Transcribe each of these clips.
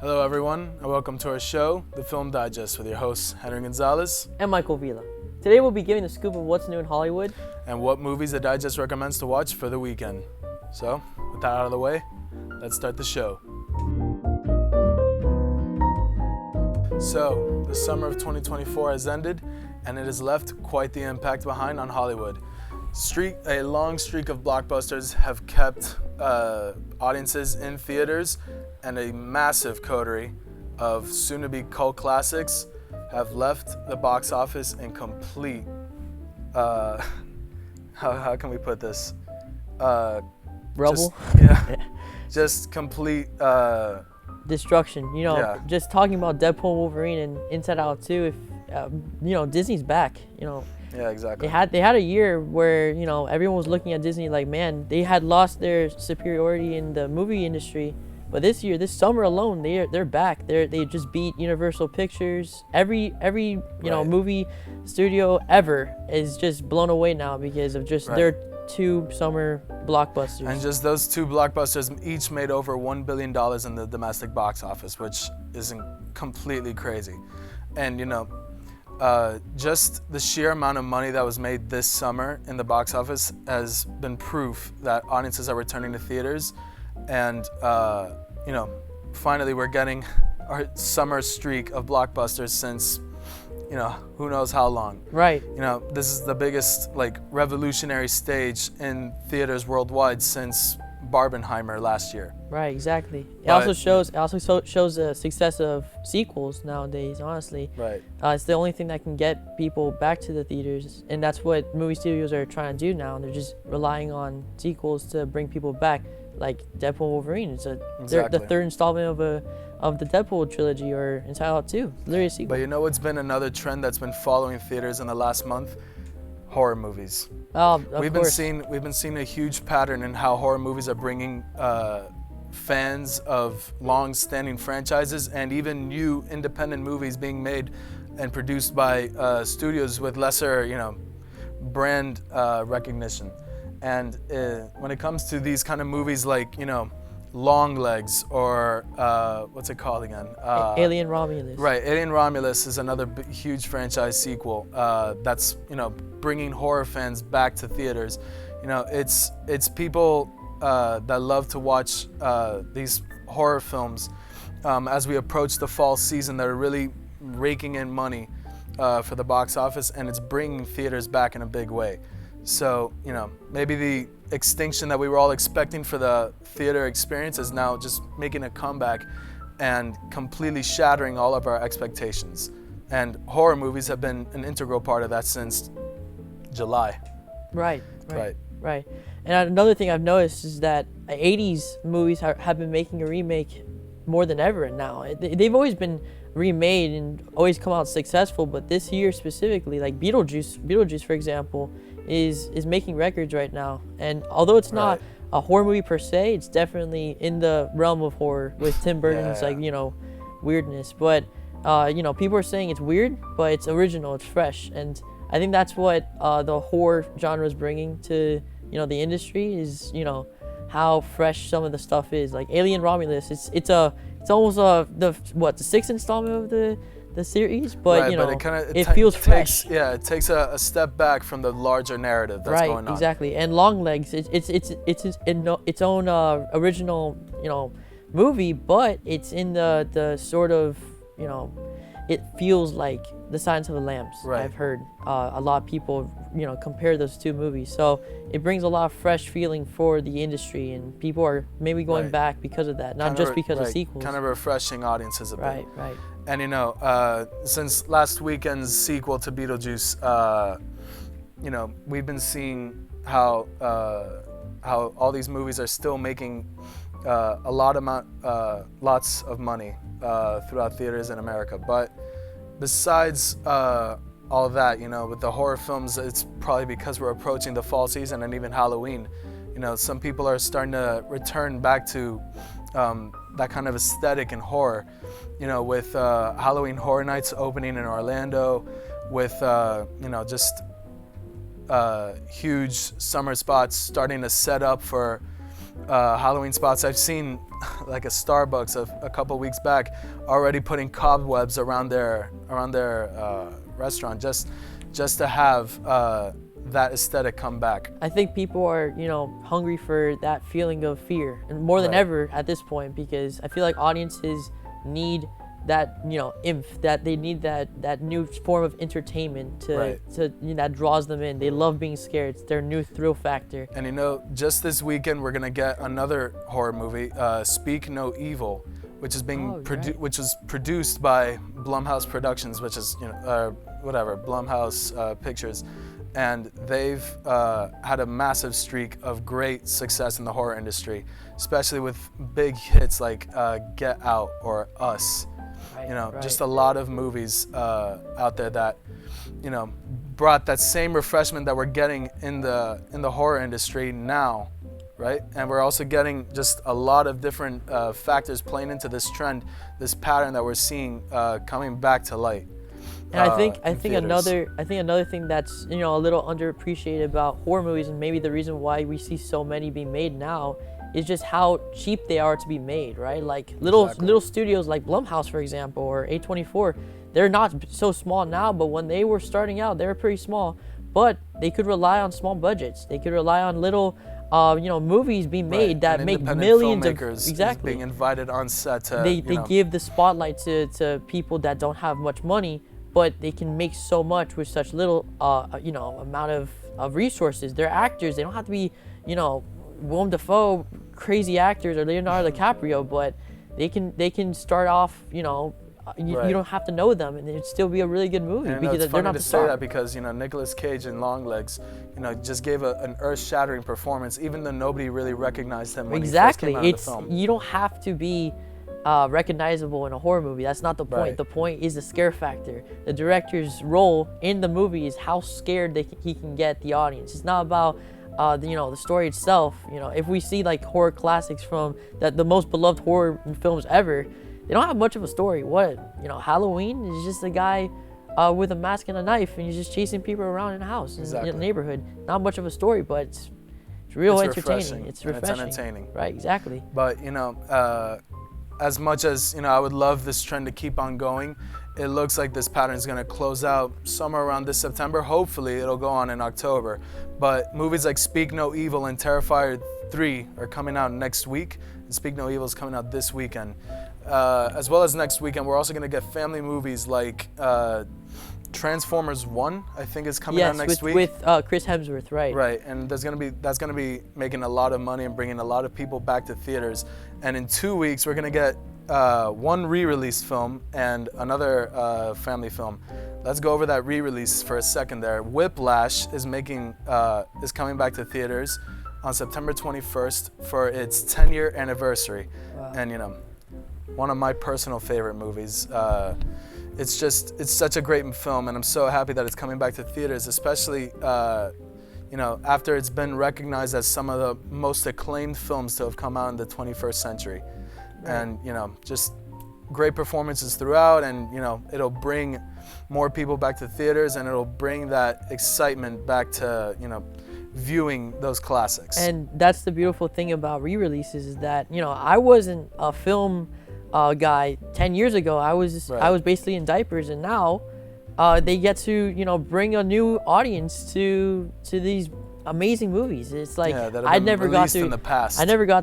Hello everyone, and welcome to our show, The Film Digest, with your hosts Henry Gonzalez and Michael Vila. Today we'll be giving the scoop of what's new in Hollywood and what movies the Digest recommends to watch for the weekend. So, with that out of the way, let's start the show. So, the summer of 2024 has ended, and it has left quite the impact behind on Hollywood. A long streak of blockbusters have kept audiences in theaters, and a massive coterie of soon-to-be cult classics have left the box office in complete, how can we put this? Rubble? Just complete... destruction. Just talking about Deadpool, Wolverine, and Inside Out 2, Disney's back, Yeah, exactly. They had a year where, everyone was looking at Disney like, man, they had lost their superiority in the movie industry. But this year, this summer alone, they're back. They just beat Universal Pictures. Every movie studio ever is just blown away now because of just their two summer blockbusters. And just those two blockbusters each made over $1 billion in the domestic box office, which is completely crazy. And just the sheer amount of money that was made this summer in the box office has been proof that audiences are returning to theaters. And, finally we're getting our summer streak of blockbusters since, who knows how long. Right. This is the biggest, revolutionary stage in theaters worldwide since Barbenheimer last year. Right, exactly. It also shows the success of sequels nowadays, honestly. Right. It's the only thing that can get people back to the theaters, and that's what movie studios are trying to do now. They're just relying on sequels to bring people back, like Deadpool Wolverine. It's the third installment of the Deadpool trilogy, or Inside Out 2. Literally a sequel. But what's been another trend that's been following theaters in the last month? Horror movies. We've been seeing a huge pattern in how horror movies are bringing fans of long-standing franchises and even new independent movies being made and produced by studios with lesser, brand recognition. And when it comes to these kind of movies like, Long Legs or what's it called again? Alien Romulus. Right, Alien Romulus is another huge franchise sequel that's bringing horror fans back to theaters. It's people that love to watch these horror films as we approach the fall season that are really raking in money for the box office, and it's bringing theaters back in a big way. So, maybe the extinction that we were all expecting for the theater experience is now just making a comeback and completely shattering all of our expectations. And horror movies have been an integral part of that since July. Right. And another thing I've noticed is that 80s movies have been making a remake more than ever now. They've always been remade and always come out successful, but this year specifically, like Beetlejuice, for example, is making records right now. And although it's not a horror movie per se, it's definitely in the realm of horror with Tim Burton's weirdness. But people are saying it's weird, but it's original, it's fresh. And I think that's what the horror genre is bringing to the industry is how fresh some of the stuff is. Like Alien Romulus, it's almost the sixth installment of the series, but it feels fresh. It takes a step back from the larger narrative that's going on. Right, exactly. And Long Legs, it's its own original movie, but it's in the sort of it feels like The Silence of the Lambs. Right. I've heard a lot of people compare those two movies, so it brings a lot of fresh feeling for the industry, and people are maybe going back because of that, not just because of sequels. Kind of refreshing audiences a bit. Right. And since last weekend's sequel to Beetlejuice, we've been seeing how all these movies are still making lots of money throughout theaters in America. But besides all that, with the horror films, it's probably because we're approaching the fall season and even Halloween. Some people are starting to return back to that kind of aesthetic in horror. With Halloween Horror Nights opening in Orlando, with just huge summer spots starting to set up for Halloween spots. I've seen like a Starbucks a couple weeks back, already putting cobwebs around their restaurant just to have that aesthetic come back. I think people are, hungry for that feeling of fear, and more than ever at this point, because I feel like audiences need that, that they need that new form of entertainment to that draws them in. They love being scared. It's their new thrill factor. And just this weekend we're gonna get another horror movie, Speak No Evil, which is which was produced by Blumhouse Productions, which is Blumhouse Pictures. And they've had a massive streak of great success in the horror industry, especially with big hits like Get Out or Us. Just a lot of movies out there that, brought that same refreshment that we're getting in the horror industry now, right? And we're also getting just a lot of different factors playing into this trend, this pattern that we're seeing coming back to light. And I think another thing that's a little underappreciated about horror movies, and maybe the reason why we see so many being made now, is just how cheap they are to be made, right? Like little studios like Blumhouse, for example, or A24, they're not so small now, but when they were starting out, they were pretty small. But they could rely on small budgets. They could rely on little movies being made that make millions of filmmakers being invited on set to they give the spotlight to people that don't have much money, but they can make so much with such little amount of resources. They're actors. They don't have to be Willem Dafoe crazy actors or Leonardo DiCaprio, but they can start off you don't have to know them, and it'd still be a really good movie, and because they're not the star. Say that because Nicolas Cage in Longlegs just gave an earth-shattering performance, even though nobody really recognized him when he first came out of the film. You don't have to be recognizable in a horror movie. That's not the point. Right. The point is the scare factor. The director's role in the movie is how scared he can get the audience. It's not about the story itself. If we see like horror classics from the most beloved horror films ever, they don't have much of a story. Halloween is just a guy with a mask and a knife, and he's just chasing people around in a house in the neighborhood. Not much of a story, but it's real entertaining. It's refreshing. It's entertaining. Right, exactly. But as much as I would love this trend to keep on going, it looks like this pattern is going to close out somewhere around this September. Hopefully it'll go on in October. But movies like Speak No Evil and Terrifier 3 are coming out next week, and Speak No Evil is coming out this weekend. As well as next weekend, we're also going to get family movies like Transformers 1, I think, is coming out next week. With Chris Hemsworth, right? Right, and that's gonna be making a lot of money and bringing a lot of people back to theaters. And in 2 weeks, we're gonna get one re-release film and another family film. Let's go over that re-release for a second there. Whiplash is coming back to theaters on September 21st for its 10-year anniversary. Wow. And one of my personal favorite movies. It's such a great film, and I'm so happy that it's coming back to theaters, especially after it's been recognized as some of the most acclaimed films to have come out in the 21st century. Right. And just great performances throughout, and it'll bring more people back to theaters, and it'll bring that excitement back to viewing those classics. And that's the beautiful thing about re-releases, is that I wasn't a film guy 10 years ago. I was basically in diapers, and now they get to bring a new audience to these amazing movies. It's like I never got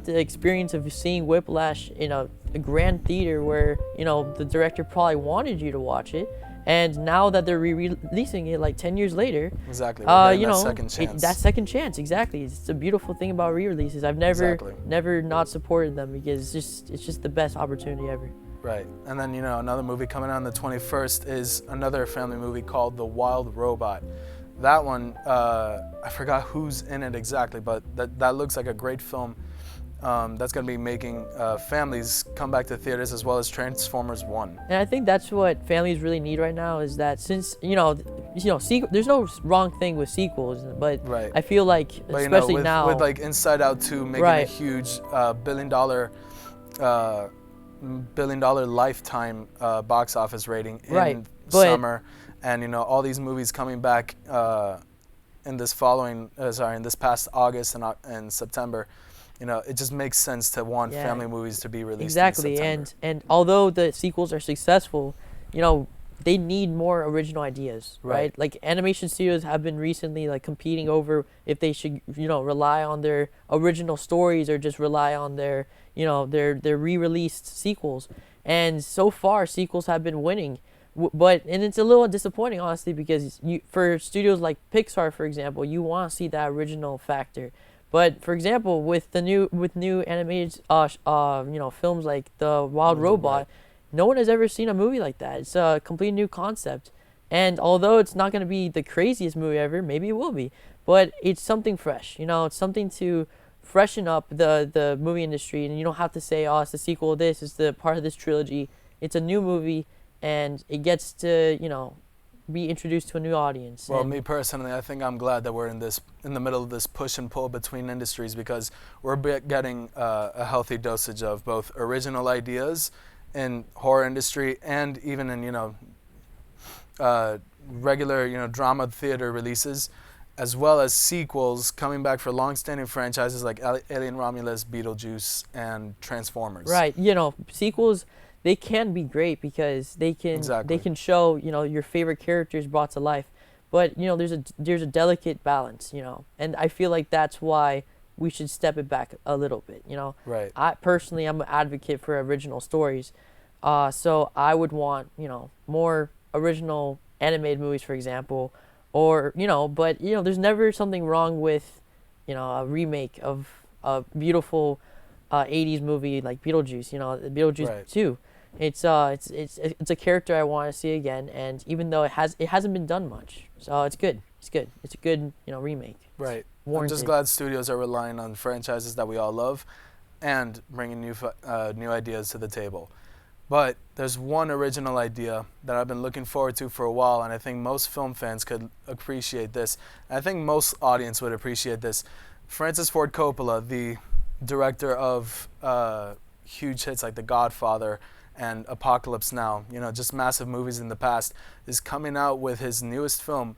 the experience of seeing Whiplash in a grand theater where the director probably wanted you to watch it. And now that they're re-releasing it like 10 years later, exactly, that second chance. That second chance, exactly. It's the beautiful thing about re-releases. I've never not supported them, because it's just the best opportunity ever. Right, and then another movie coming out on the 21st is another family movie called The Wild Robot. That one, I forgot who's in it exactly, but that looks like a great film. That's going to be making families come back to theaters, as well as Transformers 1. And I think that's what families really need right now, is that since, there's no wrong thing with sequels, but I feel like, especially now. With like Inside Out 2 making a huge billion dollar lifetime box office rating in summer, and all these movies coming back in this past August and September. it just makes sense to want family movies to be released exactly. in September. And although the sequels are successful, they need more original ideas, right? Like animation studios have been recently like competing over if they should rely on their original stories or just rely on their their re-released sequels. And so far sequels have been winning. And it's a little disappointing, honestly, because for studios like Pixar, for example, you want to see that original factor. But for example, with new animated films like The Wild Robot, no one has ever seen a movie like that. It's a completely new concept, and although it's not going to be the craziest movie ever, maybe it will be, but it's something fresh. It's something to freshen up the movie industry, and you don't have to say, oh, it's the sequel of this, it's the part of this trilogy. It's a new movie, and it gets to be introduced to a new audience. Well, me personally, I think I'm glad that we're in the middle of this push and pull between industries, because we're getting a healthy dosage of both original ideas in horror industry and even in regular drama theater releases, as well as sequels coming back for long-standing franchises like Alien Romulus, Beetlejuice, and Transformers. Right. Sequels, they can be great because they can show your favorite characters brought to life, but there's a delicate balance, and I feel like that's why we should step it back a little bit. Right. I personally, I'm an advocate for original stories, so I would want more original animated movies, for example, or but there's never something wrong with a remake of a beautiful 80s movie like Beetlejuice. Beetlejuice 2. It's a character I want to see again, and even though it hasn't been done much, so it's good. It's a good remake. Right. Warranted. I'm just glad studios are relying on franchises that we all love, and bringing new ideas to the table. But there's one original idea that I've been looking forward to for a while, and I think most film fans could appreciate this. And I think most audience would appreciate this. Francis Ford Coppola, the director of huge hits like The Godfather and Apocalypse Now, just massive movies in the past, is coming out with his newest film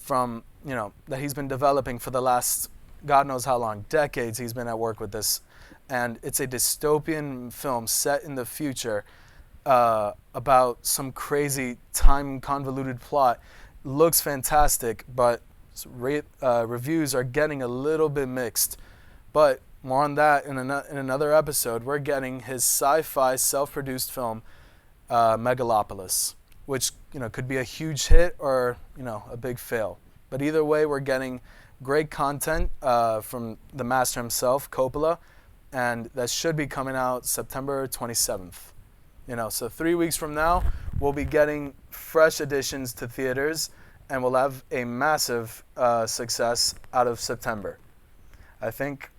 that he's been developing for the last God knows how long, decades he's been at work with this. And it's a dystopian film set in the future about some crazy time convoluted plot. Looks fantastic, but reviews are getting a little bit mixed. But more on that in another episode. We're getting his sci-fi self-produced film, Megalopolis, which could be a huge hit or a big fail. But either way, we're getting great content from the master himself, Coppola, and that should be coming out September 27th. So 3 weeks from now, we'll be getting fresh additions to theaters, and we'll have a massive success out of September. I think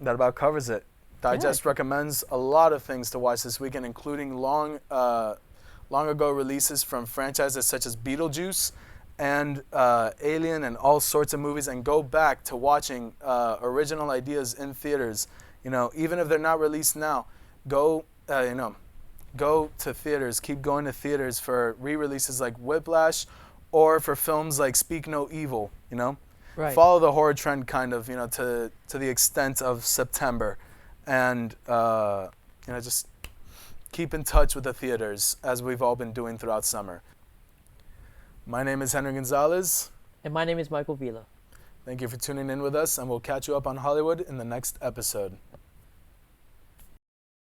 that about covers it. Digest recommends a lot of things to watch this weekend, including long ago releases from franchises such as Beetlejuice and Alien and all sorts of movies, and go back to watching original ideas in theaters. Even if they're not released now, go to theaters. Keep going to theaters for re-releases like Whiplash, or for films like Speak No Evil. Right. Follow the horror trend kind of, to the extent of September, and just keep in touch with the theaters as we've all been doing throughout summer. My name is Henry Gonzalez. And my name is Michael Vila. Thank you for tuning in with us, and we'll catch you up on Hollywood in the next episode.